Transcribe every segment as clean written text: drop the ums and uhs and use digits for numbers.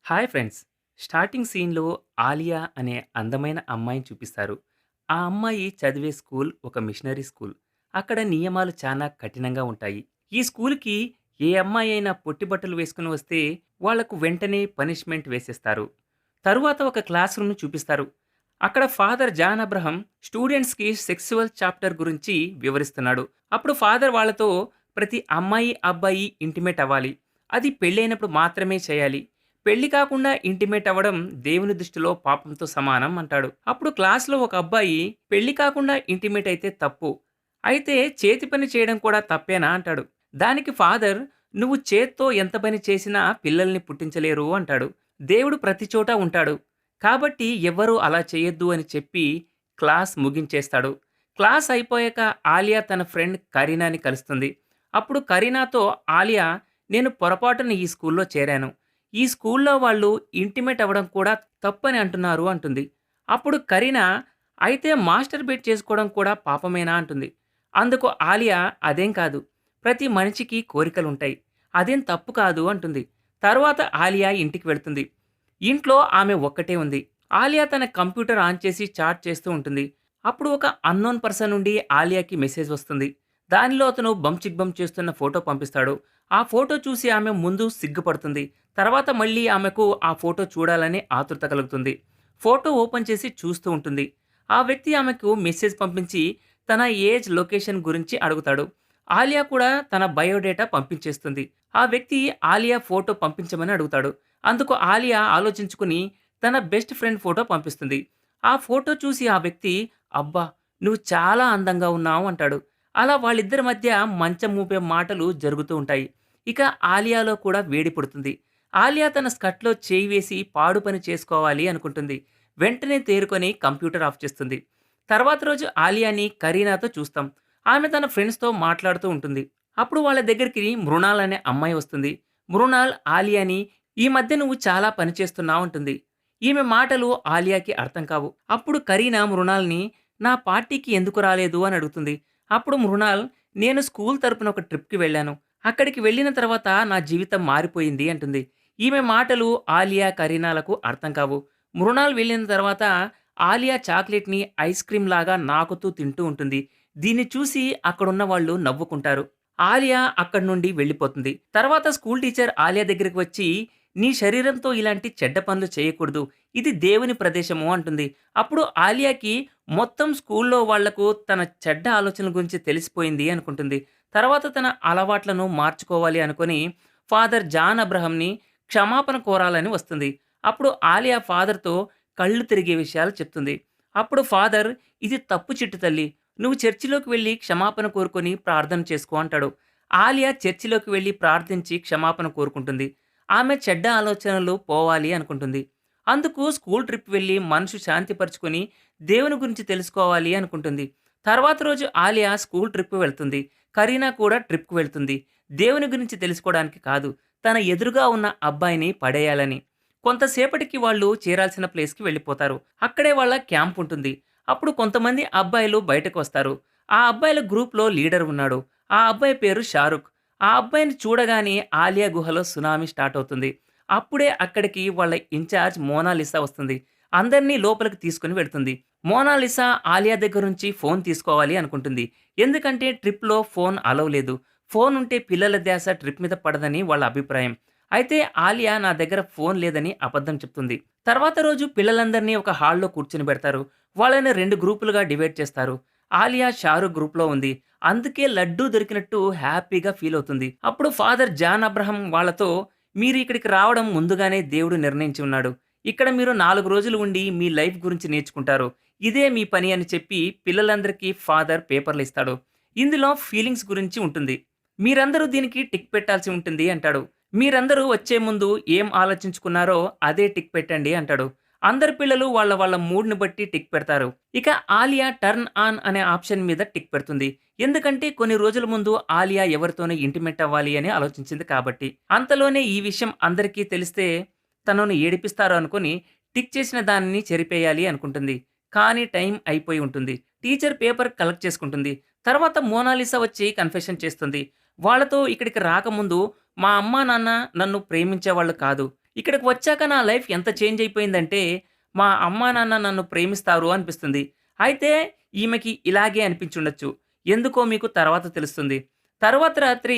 Hi friends. Starting సీన్‌లో ఆలియా అనే అందమైన అమ్మాయిని చూపిస్తారు. ఆ అమ్మాయి చదివే స్కూల్ ఒక మిషనరీ స్కూల్. అక్కడ నియమాలు చానా కఠినంగా ఉంటాయి. ఈ స్కూల్‌కి ఏ అమ్మాయి అయినా పొట్టి బట్టలు వేసుకొని వస్తే వాళ్లకు వెంటనే పనిష్మెంట్ వేసేస్తారు. తరువాత ఒక క్లాస్ రూమ్‌ని చూపిస్తారు. అక్కడ ఫాదర్ జాన్ అబ్రహం స్టూడెంట్స్‌కి సెక్సువల్ చాప్టర్ గురించి వివరిస్తున్నాడు. అప్పుడు ఫాదర్ వాళ్ళతో ప్రతి అమ్మాయి, అబ్బాయి ఇంటిమేట్ అవ్వాలి. అది పెళ్లైనప్పుడు మాత్రమే చేయాలి. పెళ్లి కాకుండా ఇంటిమేట్ అవ్వడం దేవుని దృష్టిలో పాపంతో సమానం అంటాడు. అప్పుడు క్లాస్‌లో ఒక అబ్బాయి పెళ్లి కాకుండా ఇంటిమేట్ అయితే తప్పు. అయితే చేతి పని చేయడం కూడా తప్పేనా అంటాడు. దానికి ఫాదర్ నువ్వు చేత్తో ఎంత పని చేసినా పిల్లల్ని పుట్టించలేరు అంటాడు. దేవుడు ప్రతి చోట ఉంటాడు. కాబట్టి ఎవ్వరూ అలా చేయొద్దు అని చెప్పి క్లాస్ ముగించేస్తాడు. క్లాస్ అయిపోయాక ఆలియా తన ఫ్రెండ్ కరీనాని కలుస్తుంది. అప్పుడు కరీనాతో ఆలియా నేను పొరపాటున ఈ స్కూల్‌లో చేరాను. ఈ స్కూల్లో వాళ్ళు ఇంటిమేట్ అవ్వడం కూడా తప్పని అంటున్నారు అంటుంది. అప్పుడు కరీనా అయితే మాస్టర్ బెట్ చేసుకోవడం కూడా పాపమేనా అంటుంది. అందుకు ఆలియా అదేం కాదు. ప్రతి మనిషికి కోరికలుంటాయి. అదేం తప్పు కాదు అంటుంది. తర్వాత ఆలియా ఇంటికి వెళ్తుంది. ఇంట్లో ఆమె ఒక్కటే ఉంది. ఆలియా తన కంప్యూటర్ ఆన్ చేసి చాట్ చేస్తూ ఉంటుంది. అప్పుడు ఒక అన్నోన్ పర్సన్ నుండి ఆలియాకి మెసేజ్ వస్తుంది. దానిలో అతను బమ్ చిక్ బమ్ చేస్తున్న ఫోటో పంపిస్తాడు. ఆ ఫోటో చూసి ఆమె ముందు సిగ్గుపడుతుంది. తర్వాత మళ్ళీ ఆమెకు ఆ ఫోటో చూడాలని ఆతృత కలుగుతుంది. ఫోటో ఓపెన్ చేసి చూస్తూ ఉంటుంది. ఆ వ్యక్తి ఆమెకు మెసేజ్ పంపించి తన ఏజ్, లొకేషన్ గురించి అడుగుతాడు. ఆలియా కూడా తన బయోడేటా పంపించేస్తుంది. ఆ వ్యక్తి ఆలియా ఫోటో పంపించమని అడుగుతాడు. అందుకు ఆలియా ఆలోచించుకుని తన బెస్ట్ ఫ్రెండ్ ఫోటో పంపిస్తుంది. ఆ ఫోటో చూసి ఆ వ్యక్తి అబ్బా! నువ్వు చాలా అందంగా ఉన్నావు అంటాడు. అలా వాళ్ళిద్దరి మధ్య మంచం ఊపే మాటలు జరుగుతూ ఉంటాయి. ఇక ఆలియాలో కూడా వేడి పుడుతుంది. ఆలియా తన స్కర్ట్‌లో చేయి వేసి పాడు పని చేసుకోవాలి అనుకుంటుంది. వెంటనే తేరుకొని కంప్యూటర్ ఆఫ్ చేస్తుంది. తర్వాత రోజు ఆలియాని కరీనాతో చూస్తాం. ఆమె తన ఫ్రెండ్స్‌తో మాట్లాడుతూ ఉంటుంది. అప్పుడు వాళ్ళ దగ్గరికి మృణాల్ అనే అమ్మాయి వస్తుంది. మృణాల్ ఆలియాని ఈ మధ్య నువ్వు చాలా పని చేస్తున్నావు అంటుంది. ఈమె మాటలు ఆలియాకి అర్థం కావు. అప్పుడు కరీనా మృణాల్‌ని నా పార్టీకి ఎందుకు రాలేదు అని అడుగుతుంది. అప్పుడు మృణాల్ నేను స్కూల్ తరపున ఒక ట్రిప్‌కి వెళ్ళాను. అక్కడికి వెళ్ళిన తర్వాత నా జీవితం మారిపోయింది అంటుంది. ఈమె మాటలు ఆలియా, కరీనాలకు అర్థం కావు. మృణాల్ వెళ్ళిన తర్వాత ఆలియా చాక్లెట్‌ని ఐస్ క్రీమ్ లాగా నాకుతూ తింటూ ఉంటుంది. దీన్ని చూసి అక్కడున్న వాళ్ళు నవ్వుకుంటారు. ఆలియా అక్కడి నుండి వెళ్ళిపోతుంది. తర్వాత స్కూల్ టీచర్ ఆలియా దగ్గరికి వచ్చి నీ శరీరంతో ఇలాంటి చెడ్డ పనులు చేయకూడదు. ఇది దేవుని ప్రదేశము అంటుంది. అప్పుడు ఆలియాకి మొత్తం స్కూల్లో వాళ్లకు తన చెడ్డ ఆలోచనల గురించి తెలిసిపోయింది అనుకుంటుంది. తర్వాత తన అలవాట్లను మార్చుకోవాలి అనుకుని ఫాదర్ జాన్ అబ్రహంని క్షమాపణ కోరాలని వస్తుంది. అప్పుడు ఆలియా ఫాదర్‌తో కళ్ళు తిరిగే విషయాలు చెప్తుంది. అప్పుడు ఫాదర్ ఇది తప్పు చిట్టు తల్లి. నువ్వు చర్చిలోకి వెళ్లి క్షమాపణ కోరుకొని ప్రార్థన చేసుకో అంటాడు. ఆలియా చర్చిలోకి వెళ్లి ప్రార్థించి క్షమాపణ కోరుకుంటుంది. ఆమె చెడ్డ ఆలోచనలు పోవాలి అనుకుంటుంది. అందుకు స్కూల్ ట్రిప్ వెళ్లి మనసు శాంతిపరుచుకొని దేవుని గురించి తెలుసుకోవాలి అనుకుంటుంది. తర్వాత రోజు ఆలియా స్కూల్ ట్రిప్ వెళ్తుంది. కరీనా కూడా ట్రిప్‌కి వెళ్తుంది. దేవుని గురించి తెలుసుకోవడానికి కాదు, తన ఎదురుగా ఉన్న అబ్బాయిని పడేయాలని. కొంతసేపటికి వాళ్ళు చేరాల్సిన ప్లేస్‌కి వెళ్ళిపోతారు. అక్కడే వాళ్ళ క్యాంప్ ఉంటుంది. అప్పుడు కొంతమంది అబ్బాయిలు బయటకు వస్తారు. ఆ అబ్బాయిల గ్రూప్‌లో లీడర్ ఉన్నాడు. ఆ అబ్బాయి పేరు షారుఖ్. ఆ అబ్బాయిని చూడగానే ఆలియా గుహలో సునామీ స్టార్ట్ అవుతుంది. అప్పుడే అక్కడికి వాళ్ళ ఇన్‌చార్జ్ మోనాలిసా వస్తుంది. అందరినీ లోపలికి తీసుకొని వెళ్తుంది. మోనాలిసా ఆలియా దగ్గర నుంచి ఫోన్ తీసుకోవాలి అనుకుంటుంది. ఎందుకంటే ట్రిప్‌లో ఫోన్ అలౌ లేదు. ఫోన్ ఉంటే పిల్లల ధ్యాస ట్రిప్ మీద పడదని వాళ్ళ అభిప్రాయం. అయితే ఆలియా నా దగ్గర ఫోన్ లేదని అబద్ధం చెప్తుంది. తర్వాత రోజు పిల్లలందరినీ ఒక హాల్‌లో కూర్చొనిబెడతారు. వాళ్ళని 2 గ్రూపులుగా డివైడ్ చేస్తారు. ఆలియా షారుఖ్ గ్రూప్‌లో ఉంది. అందుకే లడ్డూ దొరికినట్టు హ్యాపీగా ఫీల్ అవుతుంది. అప్పుడు ఫాదర్ జాన్ అబ్రహం వాళ్ళతో మీరు ఇక్కడికి రావడం ముందుగానే దేవుడు నిర్ణయించి ఉన్నాడు. ఇక్కడ మీరు 4 రోజులు ఉండి మీ లైఫ్ గురించి నేర్చుకుంటారు. ఇదే మీ పని అని చెప్పి పిల్లలందరికీ ఫాదర్ పేపర్లు ఇస్తాడు. ఇందులో ఫీలింగ్స్ గురించి ఉంటుంది. మీరందరూ దీనికి టిక్ పెట్టాల్సి ఉంటుంది అంటాడు. మీరందరూ వచ్చే ముందు ఏం ఆలోచించుకున్నారో అదే టిక్ పెట్టండి అంటాడు. అందరు పిల్లలు వాళ్ళ వాళ్ళ మూడ్‌ని బట్టి టిక్ పెడతారు. ఇక ఆలియా టర్న్ ఆన్ అనే ఆప్షన్ మీద టిక్ పెడుతుంది. ఎందుకంటే కొన్ని రోజుల ముందు ఆలియా ఎవరితోనో ఇంటిమేట్ అవ్వాలి అని ఆలోచించింది కాబట్టి. అంతలోనే ఈ విషయం అందరికీ తెలిస్తే తనను ఏడిపిస్తారు అనుకుని టిక్ చేసిన దానిని చెరిపేయాలి అనుకుంటుంది. కానీ టైం అయిపోయి ఉంటుంది. టీచర్ పేపర్ కలెక్ట్ చేసుకుంటుంది. తర్వాత మోనాలిసా వచ్చి కన్ఫెషన్ చేస్తుంది. వాళ్ళతో ఇక్కడికి రాకముందు మా అమ్మా నాన్న నన్ను ప్రేమించేవాళ్ళు కాదు. ఇక్కడికి వచ్చాక నా లైఫ్ ఎంత చేంజ్ అయిపోయిందంటే, మా అమ్మా, నాన్న నన్ను ప్రేమిస్తారు అనిపిస్తుంది. అయితే ఈమెకి ఇలాగే అనిపించుండొచ్చు. ఎందుకో మీకు తర్వాత తెలుస్తుంది. తర్వాత రాత్రి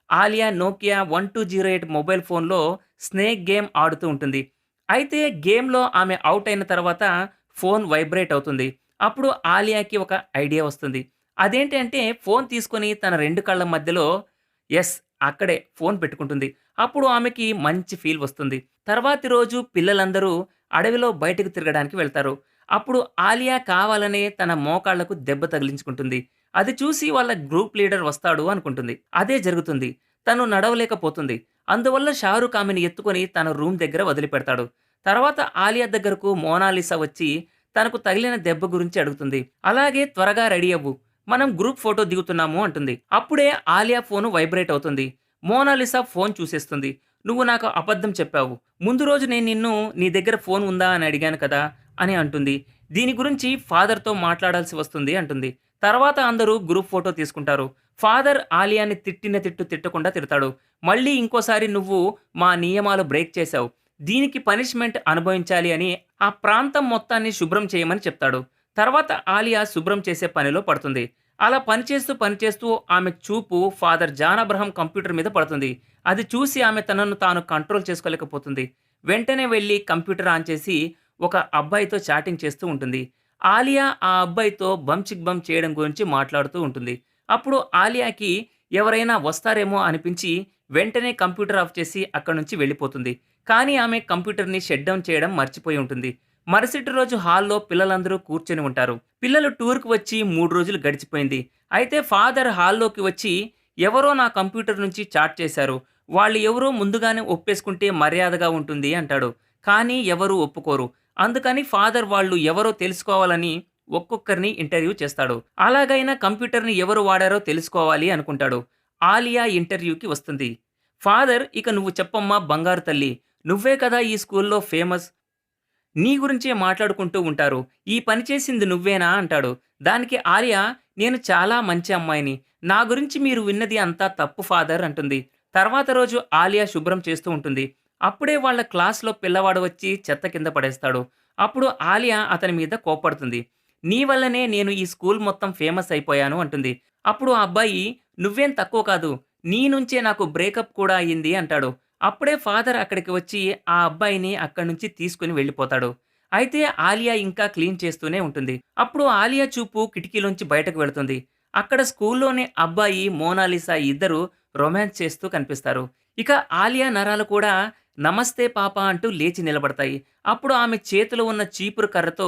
ఆలియా నోకియా 1208 మొబైల్ ఫోన్‌లో స్నేక్ గేమ్ ఆడుతూ ఉంటుంది. అయితే గేమ్‌లో ఆమె ఔట్ అయిన తర్వాత ఫోన్ వైబ్రేట్ అవుతుంది. అప్పుడు ఆలియాకి ఒక ఐడియా వస్తుంది. అదేంటి అంటే ఫోన్ తీసుకొని తన 2 కళ్ళ మధ్యలో యెస్ అక్కడే ఫోన్ పెట్టుకుంటుంది. అప్పుడు ఆమెకి మంచి ఫీల్ వస్తుంది. తర్వాతి రోజు పిల్లలందరూ అడవిలో బయటకు తిరగడానికి వెళ్తారు. అప్పుడు ఆలియా కావాలనే తన మోకాళ్లకు దెబ్బ తగిలించుకుంటుంది. అది చూసి వాళ్ళ గ్రూప్ లీడర్ వస్తాడు అనుకుంటుంది. అదే జరుగుతుంది. తను నడవలేకపోతుంది. అందువల్ల షారుఖ్ ఆమెను ఎత్తుకొని తన రూమ్ దగ్గర వదిలిపెడతాడు. తర్వాత ఆలియా దగ్గరకు మోనాలిసా వచ్చి తనకు తగిలిన దెబ్బ గురించి అడుగుతుంది. అలాగే త్వరగా రెడీ అవ్వు. మనం గ్రూప్ ఫోటో దిగుతున్నాము అంటుంది. అప్పుడే ఆలియా ఫోను వైబ్రేట్ అవుతుంది. మోనాలిసా ఫోన్ చూసేస్తుంది. నువ్వు నాకు అబద్ధం చెప్పావు. ముందు రోజు నేను నిన్ను నీ దగ్గర ఫోన్ ఉందా అని అడిగాను కదా అని అంటుంది. దీని గురించి ఫాదర్‌తో మాట్లాడాల్సి వస్తుంది అంటుంది. తర్వాత అందరూ గ్రూప్ ఫోటో తీసుకుంటారు. ఫాదర్ ఆలియాని తిట్టిన తిట్టు తిట్టకుండా తిడతాడు. మళ్ళీ ఇంకోసారి నువ్వు మా నియమాలు బ్రేక్ చేశావు. దీనికి పనిష్మెంట్ అనుభవించాలి అని ఆ ప్రాంతం మొత్తాన్ని శుభ్రం చేయమని చెప్తాడు. తర్వాత ఆలియా శుభ్రం చేసే పనిలో పడుతుంది. అలా పనిచేస్తూ పనిచేస్తూ ఆమె చూపు ఫాదర్ జాన్ అబ్రహం కంప్యూటర్ మీద పడుతుంది. అది చూసి ఆమె తనను తాను కంట్రోల్ చేసుకోలేకపోతుంది. వెంటనే వెళ్లి కంప్యూటర్ ఆన్ చేసి ఒక అబ్బాయితో చాటింగ్ చేస్తూ ఉంటుంది. ఆలియా ఆ అబ్బాయితో బమ్ చిక్ బమ్ చేయడం గురించి మాట్లాడుతూ ఉంటుంది. అప్పుడు ఆలియాకి ఎవరైనా వస్తారేమో అనిపించి వెంటనే కంప్యూటర్ ఆఫ్ చేసి అక్కడి నుంచి వెళ్ళిపోతుంది. కానీ ఆమె కంప్యూటర్‌ని షట్ డౌన్ చేయడం మర్చిపోయి ఉంటుంది. మరుసటి రోజు హాల్‌లో పిల్లలందరూ కూర్చొని ఉంటారు. పిల్లలు టూర్‌కి వచ్చి 3 రోజులు గడిచిపోయింది. అయితే ఫాదర్ హాల్‌లోకి వచ్చి ఎవరో నా కంప్యూటర్ నుంచి చాట్ చేశారు. వాళ్ళు ఎవరో ముందుగానే ఒప్పేసుకుంటే మర్యాదగా ఉంటుంది అంటాడు. కానీ ఎవరూ ఒప్పుకోరు. అందుకని ఫాదర్ వాళ్ళు ఎవరో తెలుసుకోవాలని ఒక్కొక్కరిని ఇంటర్వ్యూ చేస్తాడు. అలాగైనా కంప్యూటర్‌ని ఎవరు వాడారో తెలుసుకోవాలి అనుకుంటాడు. ఆలియా ఇంటర్వ్యూకి వస్తుంది. ఫాదర్ ఇక నువ్వు చెప్పమ్మా బంగారు తల్లి. నువ్వే కదా ఈ స్కూల్‌లో ఫేమస్. నీ గురించే మాట్లాడుకుంటూ ఉంటారు. ఈ పని చేసింది నువ్వేనా అంటాడు. దానికి ఆలియా నేను చాలా మంచి అమ్మాయిని. నా గురించి మీరు విన్నది అంతా తప్పు ఫాదర్ అంటుంది. తర్వాత రోజు ఆలియా శుభ్రం చేస్తూ ఉంటుంది. అప్పుడే వాళ్ళ క్లాస్‌లో పిల్లవాడు వచ్చి చెత్త కింద పడేస్తాడు. అప్పుడు ఆలియా అతని మీద కోప్పడుతుంది. నీ వల్లనే నేను ఈ స్కూల్ మొత్తం ఫేమస్ అయిపోయాను అంటుంది. అప్పుడు ఆ అబ్బాయి నువ్వేం తక్కువ కాదు. నీ నుంచే నాకు బ్రేకప్ కూడా అయింది అంటాడు. అప్పుడే ఫాదర్ అక్కడికి వచ్చి ఆ అబ్బాయిని అక్కడి నుంచి తీసుకొని వెళ్ళిపోతాడు. అయితే ఆలియా ఇంకా క్లీన్ చేస్తూనే ఉంటుంది. అప్పుడు ఆలియా చూపు కిటికీలోంచి బయటకు వెళుతుంది. అక్కడ స్కూల్లోని అబ్బాయి మోనాలిసా ఇద్దరు రొమాన్స్ చేస్తూ కనిపిస్తారు. ఇక ఆలియా నరాలు కూడా నమస్తే పాప అంటూ లేచి నిలబడతాయి. అప్పుడు ఆమె చేతిలో ఉన్న చీపురు కర్రతో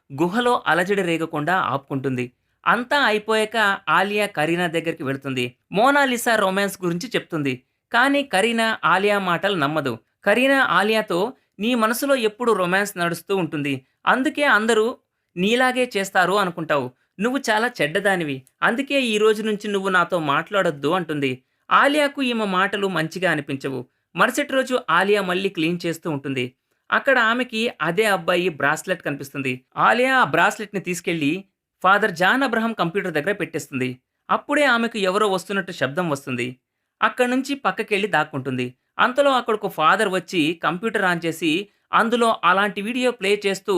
గుహలో అలజడి రేగకుండా ఆపుకుంటుంది. అంతా అయిపోయాక ఆలియా కరీనా దగ్గరికి వెళ్తుంది. మోనాలిసా రొమాన్స్ గురించి చెప్తుంది. కానీ కరీనా ఆలియా మాటలు నమ్మదు. కరీనా ఆలియాతో నీ మనసులో ఎప్పుడు రొమాన్స్ నడుస్తూ ఉంటుంది. అందుకే అందరూ నీలాగే చేస్తారు అనుకుంటావు. నువ్వు చాలా చెడ్డదానివి. అందుకే ఈ రోజు నుంచి నువ్వు నాతో మాట్లాడొద్దు అంటుంది. ఆలియాకు ఈమె మాటలు మంచిగా అనిపించవు. మరుసటి రోజు ఆలియా మళ్ళీ క్లీన్ చేస్తూ ఉంటుంది. అక్కడ ఆమెకి అదే అబ్బాయి బ్రాస్లెట్ కనిపిస్తుంది. ఆలియా ఆ బ్రాస్లెట్‌ని తీసుకెళ్ళి ఫాదర్ జాన్ అబ్రహం కంప్యూటర్ దగ్గర పెట్టేస్తుంది. అప్పుడే ఆమెకు ఎవరో వస్తున్నట్టు శబ్దం వస్తుంది. అక్కడి నుంచి పక్కకెళ్ళి దాక్కుంటుంది. అంతలో అక్కడొక ఫాదర్ వచ్చి కంప్యూటర్ ఆన్ చేసి అందులో అలాంటి వీడియో ప్లే చేస్తూ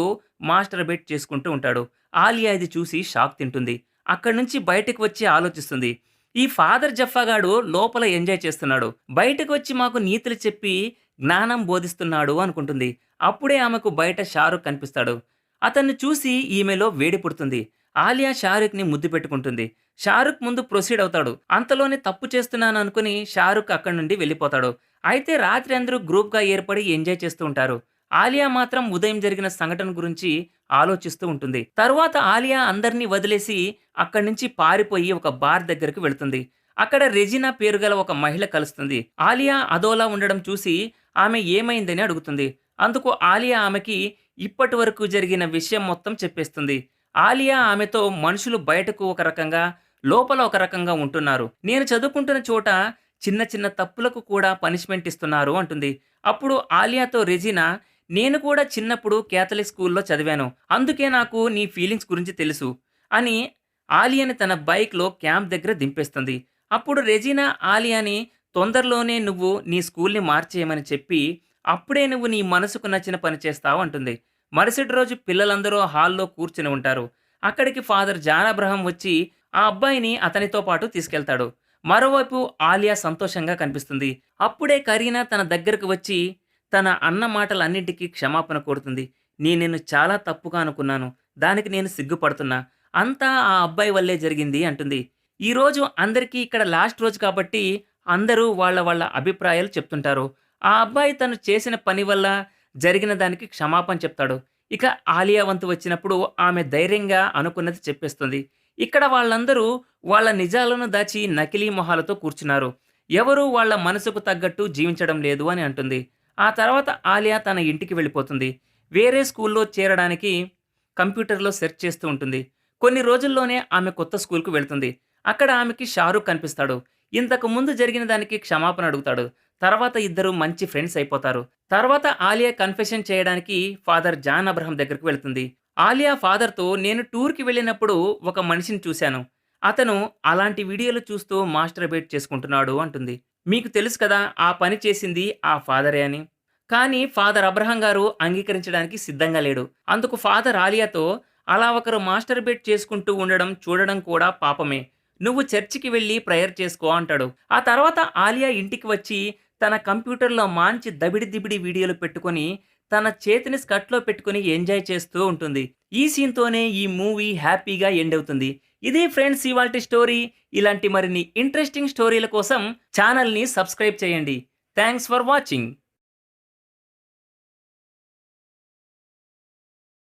మాస్టర్బేట్ చేసుకుంటూ ఉంటాడు. ఆలియా ఇది చూసి షాక్ తింటుంది. అక్కడి నుంచి బయటకు వచ్చి ఆలోచిస్తుంది. ఈ ఫాదర్ జఫాగాడు లోపల ఎంజాయ్ చేస్తున్నాడు. బయటకు వచ్చి మాకు నీతులు చెప్పి జ్ఞానం బోధిస్తున్నాడు అనుకుంటుంది. అప్పుడే ఆమెకు బయట షారుఖ్ కనిపిస్తాడు. అతన్ని చూసి ఈమెలో వేడి పుడుతుంది. ఆలియా షారుఖ్‌ని ముద్దు పెట్టుకుంటుంది. షారుఖ్ ముందు ప్రొసీడ్ అవుతాడు. అంతలోనే తప్పు చేస్తున్నాను అనుకుని షారుఖ్ అక్కడి నుండి వెళ్ళిపోతాడు. అయితే రాత్రి అందరూ గ్రూప్‌గా ఏర్పడి ఎంజాయ్ చేస్తూ ఉంటారు. ఆలియా మాత్రం ఉదయం జరిగిన సంఘటన గురించి ఆలోచిస్తూ ఉంటుంది. తరువాత ఆలియా అందరినీ వదిలేసి అక్కడి నుంచి పారిపోయి ఒక బార్ దగ్గరకు వెళుతుంది. అక్కడ రెజినా పేరు గల ఒక మహిళ కలుస్తుంది. ఆలియా అదోలా ఉండడం చూసి ఆమె ఏమైందని అడుగుతుంది. అందుకు ఆలియా ఆమెకి ఇప్పటివరకు జరిగిన విషయం మొత్తం చెప్పేస్తుంది. ఆలియా ఆమెతో మనుషులు బయటకు ఒక రకంగా, లోపల ఒక రకంగా ఉంటున్నారు. నేను చదువుకుంటున్న చోట చిన్న చిన్న తప్పులకు కూడా పనిష్మెంట్ ఇస్తున్నారు అంటుంది. అప్పుడు ఆలియాతో రెజినా నేను కూడా చిన్నప్పుడు కేథలిక్ స్కూల్‌లో చదివాను. అందుకే నాకు నీ ఫీలింగ్స్ గురించి తెలుసు అని ఆలియాని తన బైక్‌లో క్యాంప్ దగ్గర దింపేస్తుంది. అప్పుడు రెజినా ఆలియాని తొందరలోనే నువ్వు నీ స్కూల్‌ని మార్చేయమని చెప్పి అప్పుడే నువ్వు నీ మనసుకు నచ్చిన పని చేస్తావు అంటుంది. మరుసటి రోజు పిల్లలందరూ హాల్‌లో కూర్చొని ఉంటారు. అక్కడికి ఫాదర్ జాన్ అబ్రహం వచ్చి ఆ అబ్బాయిని అతనితో పాటు తీసుకెళ్తాడు. మరోవైపు ఆలియా సంతోషంగా కనిపిస్తుంది. అప్పుడే కరీనా తన దగ్గరకు వచ్చి తన అన్న మాటలన్నిటికీ క్షమాపణ కోరుతుంది. నేను నిన్ను చాలా తప్పుగా అనుకున్నాను. దానికి నేను సిగ్గుపడుతున్నా. అంతా ఆ అబ్బాయి వల్లే జరిగింది అంటుంది. ఈరోజు అందరికీ ఇక్కడ లాస్ట్ రోజు కాబట్టి అందరూ వాళ్ళ వాళ్ళ అభిప్రాయాలు చెప్తుంటారు. ఆ అబ్బాయి తను చేసిన పని వల్ల జరిగిన దానికి క్షమాపణ చెప్తాడు. ఇక ఆలియా వంతు వచ్చినప్పుడు ఆమె ధైర్యంగా అనుకున్నది చెప్పేస్తుంది. ఇక్కడ వాళ్ళందరూ వాళ్ళ నిజాలను దాచి నకిలీ మొహాలతో కూర్చున్నారు. ఎవరూ వాళ్ళ మనసుకు తగ్గట్టు జీవించడం లేదు అని అంటుంది. ఆ తర్వాత ఆలియా తన ఇంటికి వెళ్ళిపోతుంది. వేరే స్కూల్లో చేరడానికి కంప్యూటర్‌లో సెర్చ్ చేస్తూ ఉంటుంది. కొన్ని రోజుల్లోనే ఆమె కొత్త స్కూల్‌కు వెళ్తుంది. అక్కడ ఆమెకి షారుఖ్ కనిపిస్తాడు. ఇంతకు ముందు జరిగిన దానికి క్షమాపణ అడుగుతాడు. తర్వాత ఇద్దరు మంచి ఫ్రెండ్స్ అయిపోతారు. తర్వాత ఆలియా కన్ఫెషన్ చేయడానికి ఫాదర్ జాన్ అబ్రహం దగ్గరికి వెళ్తుంది. ఆలియా ఫాదర్‌తో నేను టూర్‌కి వెళ్ళినప్పుడు ఒక మనిషిని చూశాను. అతను అలాంటి వీడియోలు చూస్తూ మాస్టర్బేట్ చేసుకుంటున్నాడు అంటుంది. మీకు తెలుసు కదా! ఆ పని చేసింది ఆ ఫాదరే అని. కానీ ఫాదర్ అబ్రహం గారు అంగీకరించడానికి సిద్ధంగా లేడు. అందుకు ఫాదర్ ఆలియాతో అలా ఒకరు మాస్టర్బేట్ చేసుకుంటూ ఉండడం చూడడం కూడా పాపమే. నువ్వు చర్చికి వెళ్లి ప్రేయర్ చేసుకో అంటాడు. ఆ తర్వాత ఆలియా ఇంటికి వచ్చి తన కంప్యూటర్‌లో మంచి దబిడి దిబిడి వీడియోలు పెట్టుకొని తన చేతిని స్కర్ట్‌లో పెట్టుకొని ఎంజాయ్ చేస్తూ ఉంటుంది. ఈ సీన్‌తోనే ఈ మూవీ హ్యాపీగా ఎండ్ అవుతుంది. ఇది ఫ్రెండ్స్ ఇవాల్టి స్టోరీ. ఇలాంటి మరిన్ని ఇంట్రెస్టింగ్ స్టోరీల కోసం ఛానల్‌ని సబ్స్క్రైబ్ చేయండి. Thanks for watching.